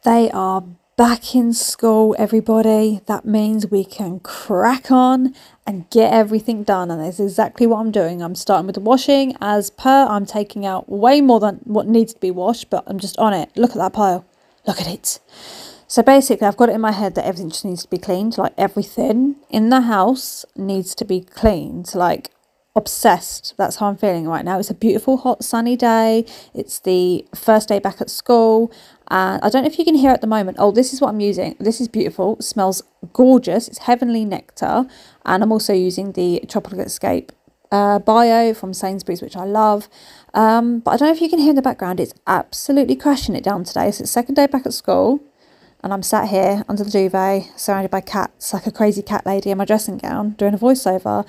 They are back in school, everybody. That means we can crack on and get everything done. And that's exactly what I'm doing. I'm starting with the washing as per. I'm taking out way more than what needs to be washed, but I'm just on it. Look at that pile. Look at it. So basically, I've got it in my head that everything just needs to be cleaned. Like everything in the house needs to be cleaned. Like obsessed. That's how I'm feeling right now. It's a beautiful hot sunny day. It's the first day back at school, and I don't know if you can hear at the moment. Oh, this is what I'm using. This is beautiful. It smells gorgeous. It's heavenly nectar, and I'm also using the Tropical Escape bio from Sainsbury's, which I love. But I don't know if you can hear in the background. It's absolutely crashing it down today. So it's second day back at school, and I'm sat here under the duvet surrounded by cats like a crazy cat lady in my dressing gown doing a voiceover,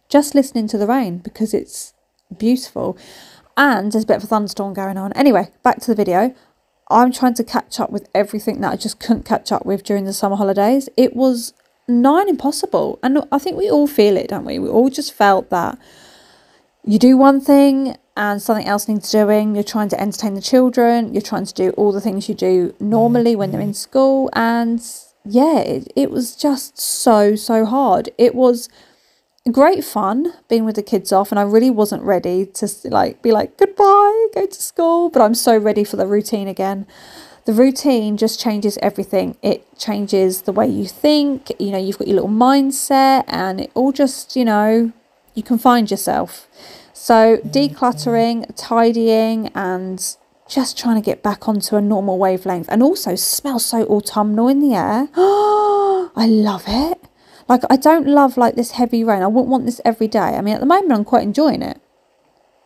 just listening to the rain because it's beautiful. And there's a bit of a thunderstorm going on. Anyway, back to the video. I'm trying to catch up with everything that I just couldn't catch up with during the summer holidays. It was nigh impossible. And I think we all feel it, don't we? We all just felt that you do one thing and something else needs doing. You're trying to entertain the children. You're trying to do all the things you do normally when they're in school. And yeah, it was just so hard. It was great fun being with the kids off, and I really wasn't ready to be like goodbye, go to school, but I'm so ready for the routine again. The routine just changes everything. It changes the way you think, you've got your little mindset, and it all just, you can find yourself. So decluttering, tidying, and just trying to get back onto a normal wavelength, and also smells so autumnal in the air. I love it. Like, I don't love like this heavy rain. I wouldn't want this every day. I mean, at the moment, I'm quite enjoying it,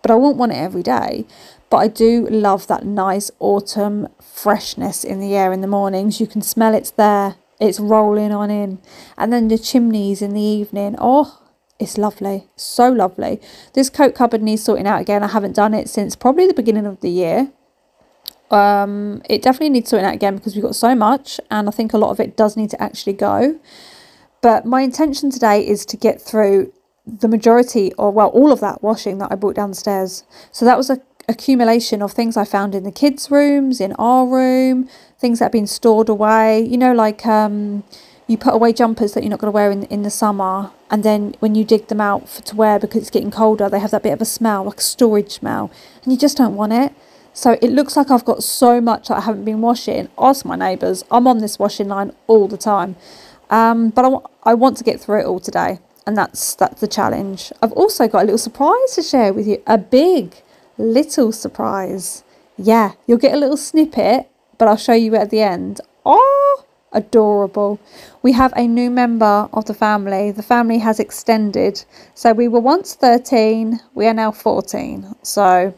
but I wouldn't want it every day. But I do love that nice autumn freshness in the air in the mornings. You can smell it's there. It's rolling on in. And then the chimneys in the evening. Oh, it's lovely. So lovely. This coat cupboard needs sorting out again. I haven't done it since probably the beginning of the year. It definitely needs sorting out again because we've got so much. And I think a lot of it does need to actually go. But my intention today is to get through the majority, or well, all of that washing that I brought downstairs. So that was a accumulation of things I found in the kids' rooms, in our room, things that have been stored away. You put away jumpers that you're not going to wear in the summer, and then when you dig them out to wear because it's getting colder, they have that bit of a smell, like a storage smell, and you just don't want it. So it looks like I've got so much that I haven't been washing. Ask my neighbours. I'm on this washing line all the time. But I want to get through it all today, and that's the challenge. I've also got a little surprise to share with you, a big little surprise. Yeah, you'll get a little snippet, but I'll show you at the end. Oh, adorable. We have a new member of the family. The family has extended. So we were once 13, we are now 14. So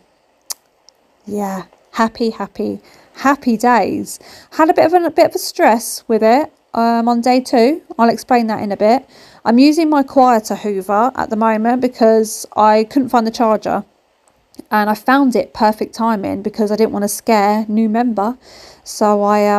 yeah, happy days. Had a bit of a stress with it. On day 2, I'll explain that in a bit. I'm using my quieter Hoover at the moment because I couldn't find the charger, and I found it perfect timing because I didn't want to scare new member. So I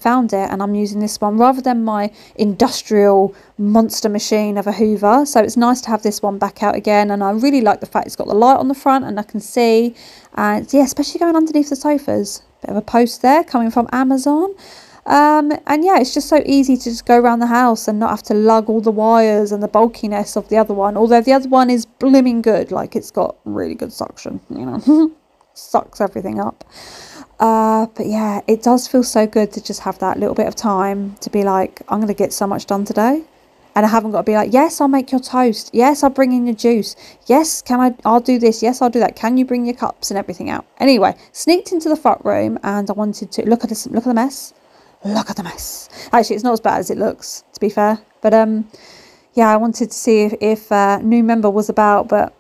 found it, and I'm using this one rather than my industrial monster machine of a Hoover. So it's nice to have this one back out again, and I really like the fact it's got the light on the front and I can see, and yeah, especially going underneath the sofas. Bit of a post there coming from Amazon. And yeah, it's just so easy to just go around the house and not have to lug all the wires and the bulkiness of the other one, although the other one is blooming good. Like, it's got really good suction, sucks everything up. But yeah, it does feel so good to just have that little bit of time to be like, I'm going to get so much done today, and I haven't got to be like, yes, I'll make your toast, yes, I'll bring in your juice, yes, I'll do this, yes, I'll do that, can you bring your cups and everything out. Anyway, sneaked into the front room, and I wanted to look at the mess. Look at the mess. Actually, it's not as bad as it looks, to be fair. But yeah, I wanted to see if new member was about, but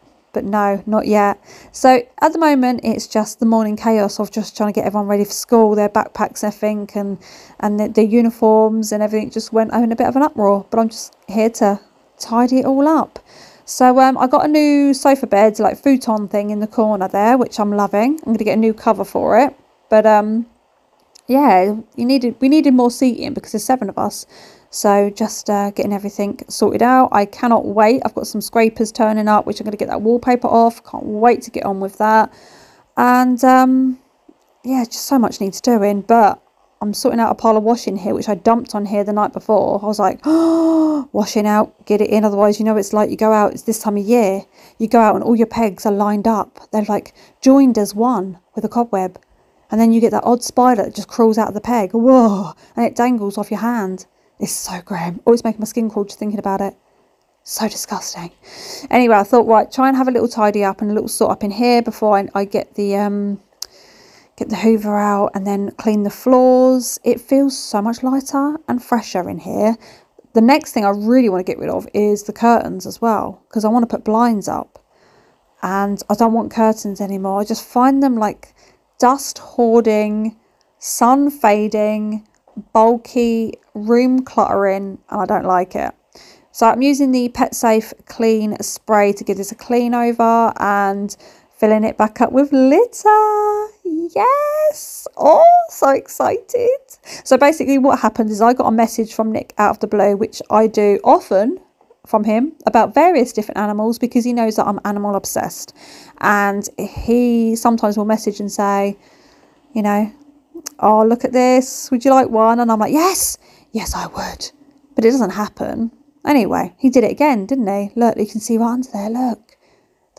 no, not yet. So at the moment, it's just the morning chaos of just trying to get everyone ready for school, their backpacks, everything, and their uniforms and everything just went in a bit of an uproar. But I'm just here to tidy it all up. So I got a new sofa bed, like futon thing in the corner there, which I'm loving. I'm going to get a new cover for it. But yeah, we needed more seating because there's 7 of us. So just getting everything sorted out. I cannot wait. I've got some scrapers turning up, which I'm going to get that wallpaper off. Can't wait to get on with that. And yeah, just so much needs doing. But I'm sorting out a pile of washing here, which I dumped on here the night before. I was like, oh, washing out, get it in. Otherwise, you know, it's like you go out, it's this time of year, you go out and all your pegs are lined up. They're like joined as one with a cobweb. And then you get that odd spider that just crawls out of the peg. Whoa, and it dangles off your hand. It's so grim. Always making my skin crawl just thinking about it. So disgusting. Anyway, I thought, right, try and have a little tidy up and a little sort up in here before I get the Hoover out and then clean the floors. It feels so much lighter and fresher in here. The next thing I really want to get rid of is the curtains as well, because I want to put blinds up and I don't want curtains anymore. I just find them like dust hoarding, sun fading, bulky, room cluttering, and I don't like it. So I'm using the Pet Safe Clean Spray to give this a clean over and filling it back up with litter. Yes! Oh, so excited. So basically what happened is I got a message from Nick out of the blue, which I do often from him, about various different animals, because he knows that I'm animal obsessed. And he sometimes will message and say, you know, oh, look at this. Would you like one? And I'm like, yes, I would. But it doesn't happen. Anyway, he did it again, didn't he? Look, you can see right under there, look.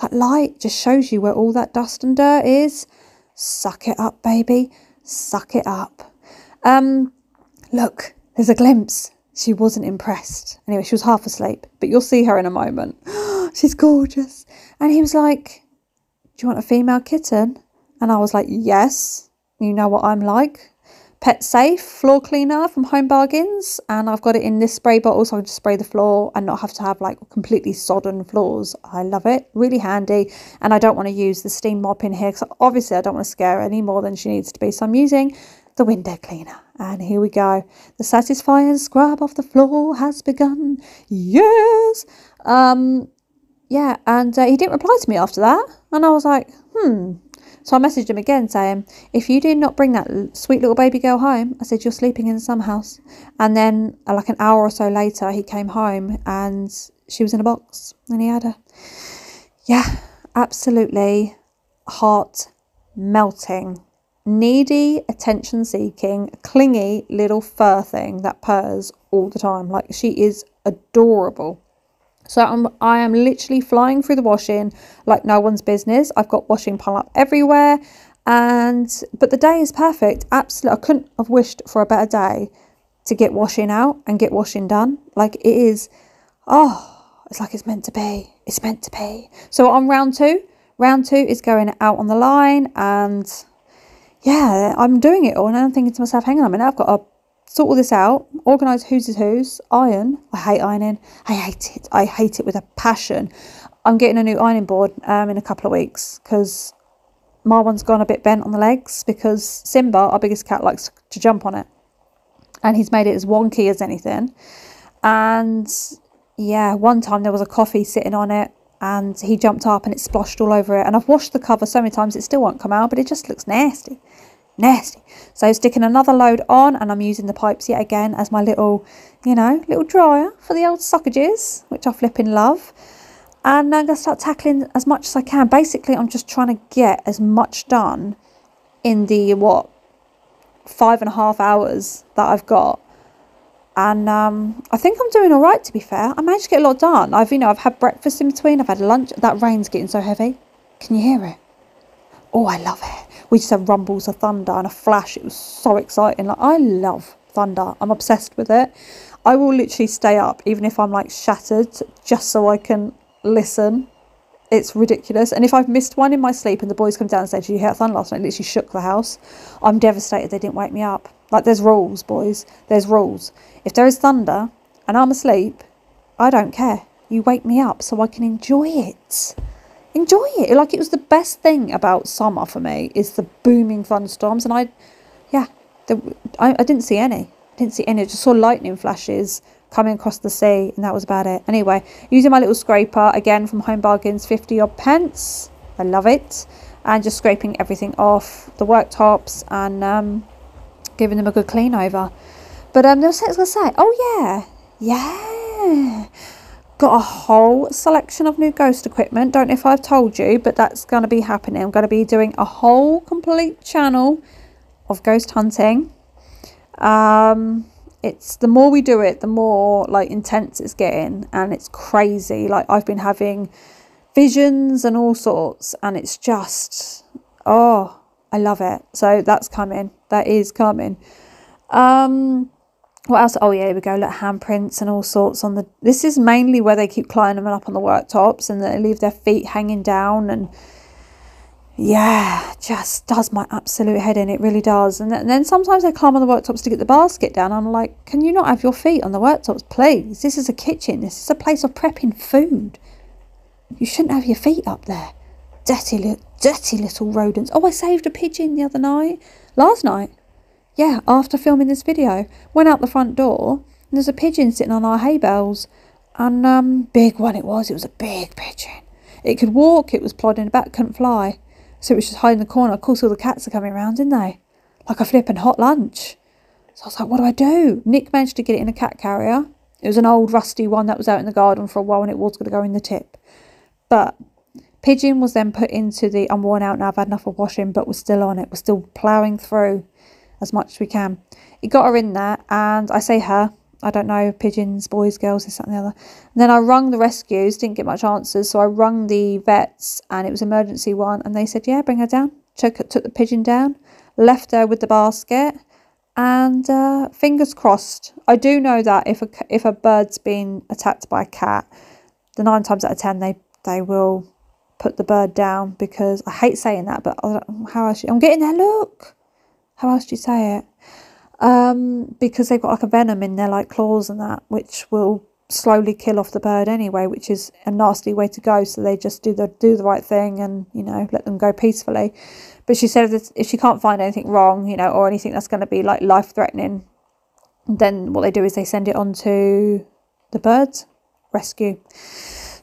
That light just shows you where all that dust and dirt is. Suck it up, baby. Suck it up. Look, there's a glimpse. She wasn't impressed. Anyway, she was half asleep, but you'll see her in a moment. She's gorgeous. And he was like, do you want a female kitten? And I was like, yes. You know what I'm like. Pet Safe floor cleaner from Home Bargains, and I've got it in this spray bottle so I can just spray the floor and not have to have like completely sodden floors. I love it, really handy. And I don't want to use the steam mop in here because obviously I don't want to scare her any more than she needs to be, so I'm using the window cleaner. And here we go, the satisfying scrub of the floor has begun. Yes. Yeah, and he didn't reply to me after that, and I was like, So I messaged him again saying, if you do not bring that sweet little baby girl home, I said, you're sleeping in some house. And then like an hour or so later, he came home and she was in a box and he had her. Yeah, absolutely heart melting, needy, attention seeking, clingy little fur thing that purrs all the time. Like, she is adorable. So I am literally flying through the washing like no one's business. I've got washing pile up everywhere, but the day is perfect. Absolutely, I couldn't have wished for a better day to get washing out and get washing done. Like, it is, it's like it's meant to be. It's meant to be. So on round two is going out on the line, and yeah, I'm doing it all, and I'm thinking to myself, hang on a minute, I've got to sort all this out, organise whose is whose, iron. I hate ironing. I hate it. I hate it with a passion. I'm getting a new ironing board in a couple of weeks because my one's gone a bit bent on the legs because Simba, our biggest cat, likes to jump on it. And he's made it as wonky as anything. And yeah, one time there was a coffee sitting on it and he jumped up and it splashed all over it. And I've washed the cover so many times it still won't come out, but it just looks nasty. So sticking another load on, and I'm using the pipes yet again as my little, little dryer for the old sockages, which I flipping love. And I'm going to start tackling as much as I can. Basically, I'm just trying to get as much done in the 5.5 hours that I've got. And I think I'm doing all right, to be fair. I managed to get a lot done. I've had breakfast in between. I've had lunch. That rain's getting so heavy. Can you hear it? Oh, I love it. We just had rumbles of thunder and a flash. It was so exciting. Like, I love thunder. I'm obsessed with it. I will literally stay up, even if I'm like shattered, just so I can listen. It's ridiculous. And if I've missed one in my sleep and the boys come down and say, did you hear thunder last night? It literally shook the house. I'm devastated they didn't wake me up. Like, there's rules, boys. There's rules. If there is thunder and I'm asleep, I don't care. You wake me up so I can enjoy it. Enjoy it. Like, it was the best thing about summer for me is the booming thunderstorms. And I didn't see any. I just saw lightning flashes coming across the sea, and that was about it. Anyway, using my little scraper again from Home Bargains, 50 odd pence. I love it. And just scraping everything off the worktops and giving them a good clean over. But there was something I was going to say. Oh yeah. Got a whole selection of new ghost equipment. Don't know if I've told you, but that's going to be happening. I'm going to be doing a whole complete channel of ghost hunting. It's the more we do it, the more like intense it's getting, and it's crazy. Like I've been having visions and all sorts, and it's just, oh, I love it. So that's coming. That is coming. What else? Oh yeah, here we go. Look, handprints and all sorts on the, this is mainly where they keep climbing up on the worktops, and they leave their feet hanging down, and yeah, just does my absolute head in. It really does. And then sometimes they climb on the worktops to get the basket down. I'm like, can you not have your feet on the worktops, please? This is a kitchen. This is a place of prepping food. You shouldn't have your feet up there. Dirty little rodents. Oh, I saved a pigeon the other night. Last night. Yeah, after filming this video. Went out the front door, and there's a pigeon sitting on our hay bales. And big one it was. It was a big pigeon. It could walk. It was plodding about. Couldn't fly. So it was just hiding in the corner. Of course, all the cats are coming around, didn't they? Like a flipping hot lunch. So I was like, what do I do? Nick managed to get it in a cat carrier. It was an old rusty one that was out in the garden for a while, and it was going to go in the tip. But pigeon was then put into the, I'm worn out now, I've had enough of washing, but we're still on it. We're still ploughing through as much as we can. It got her in there, and I say her, I don't know, pigeons, boys, girls, this, that and the other. And then I rung the rescues, didn't get much answers, so I rung the vets, and it was an emergency one, and they said, yeah, bring her down. Took the pigeon down, left her with the basket, and fingers crossed. I do know that if a bird's been attacked by a cat, the 9 times out of 10 they will put the bird down, because I hate saying that, but how else? I'm getting there. Look, how else do you say it? Because they've got like a venom in their like claws and that, which will slowly kill off the bird anyway, which is a nasty way to go. So they just do the right thing and, you know, let them go peacefully. But she said that if she can't find anything wrong, you know, or anything that's going to be like life threatening, then what they do is they send it on to the birds rescue.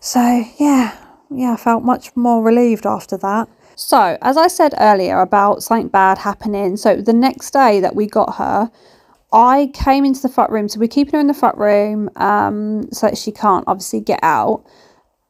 So yeah, I felt much more relieved after that. So, as I said earlier about something bad happening, so the next day that we got her, I came into the front room. So we're keeping her in the front room so that she can't obviously get out,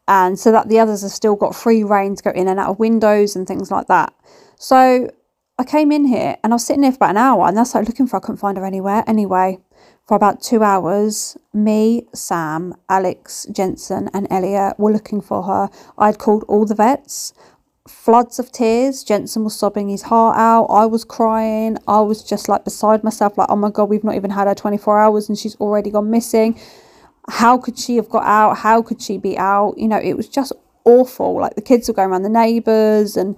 and so that the others have still got free rein to go in and out of windows and things like that. So I came in here and I was sitting there for about an hour, and that's like looking for her. I couldn't find her anywhere. Anyway, for about 2 hours, me, Sam, Alex, Jensen and Elliot were looking for her. I'd called all the vets. Floods of tears. Jensen was sobbing his heart out. I was crying. I was just like beside myself, like, oh my god, we've not even had her 24 hours and she's already gone missing. How could she have got out? How could she be out? You know, it was just awful. Like the kids were going around, the neighbours, and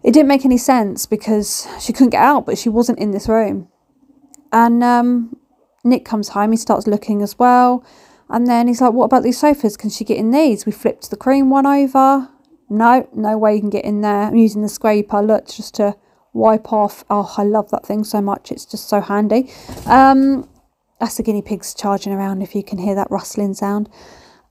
it didn't make any sense because she couldn't get out, but she wasn't in this room. And Nick comes home, he starts looking as well, and then he's like, what about these sofas? Can she get in these? We flipped the cream one over. No way you can get in there. I'm using the scraper, look, just to wipe off. Oh, I love that thing so much. It's just so handy. That's the guinea pigs charging around, if you can hear that rustling sound.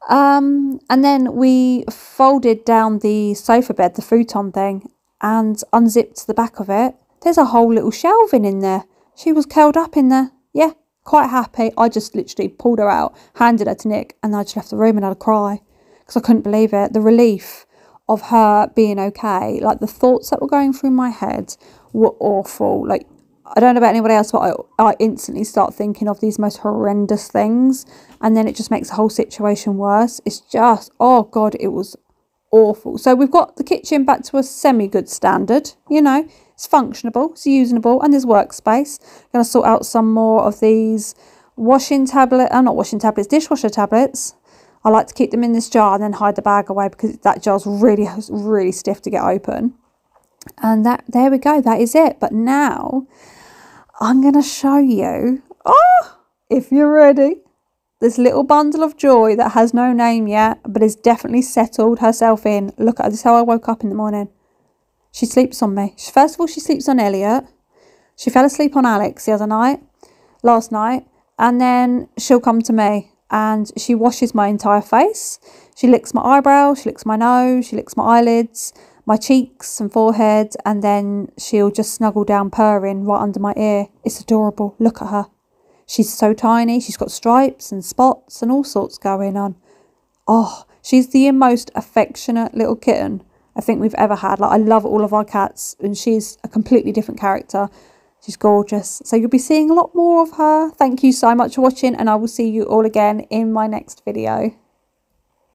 And then we folded down the sofa bed, the futon thing, and unzipped the back of it. There's a whole little shelving in there. She was curled up in there. Yeah, quite happy. I just literally pulled her out, handed her to Nick, and I just left the room and had a cry because I couldn't believe it. The relief of her being okay. Like the thoughts that were going through my head were awful. Like, I don't know about anybody else, but I instantly start thinking of these most horrendous things, and then it just makes the whole situation worse. It's just, oh god, it was awful. So we've got the kitchen back to a semi-good standard, you know, it's functionable, it's usable, and there's workspace. Going to sort out some more of these dishwasher tablets. I like to keep them in this jar and then hide the bag away because that jar's really stiff to get open. And there we go, that is it. But now I'm going to show you, if you're ready, this little bundle of joy that has no name yet, but has definitely settled herself in. Look at this, is how I woke up in the morning. She sleeps on me. First of all, she sleeps on Elliot. She fell asleep on Alex last night, and then she'll come to me. And she washes my entire face. She licks my eyebrows, she licks my nose, she licks my eyelids, my cheeks and forehead, and then she'll just snuggle down purring right under my ear. It's adorable. Look at her. She's so tiny. She's got stripes and spots and all sorts going on. Oh, she's the most affectionate little kitten I think we've ever had. Like, I love all of our cats, and she's a completely different character. She's gorgeous. So you'll be seeing a lot more of her. Thank you so much for watching, and I will see you all again in my next video.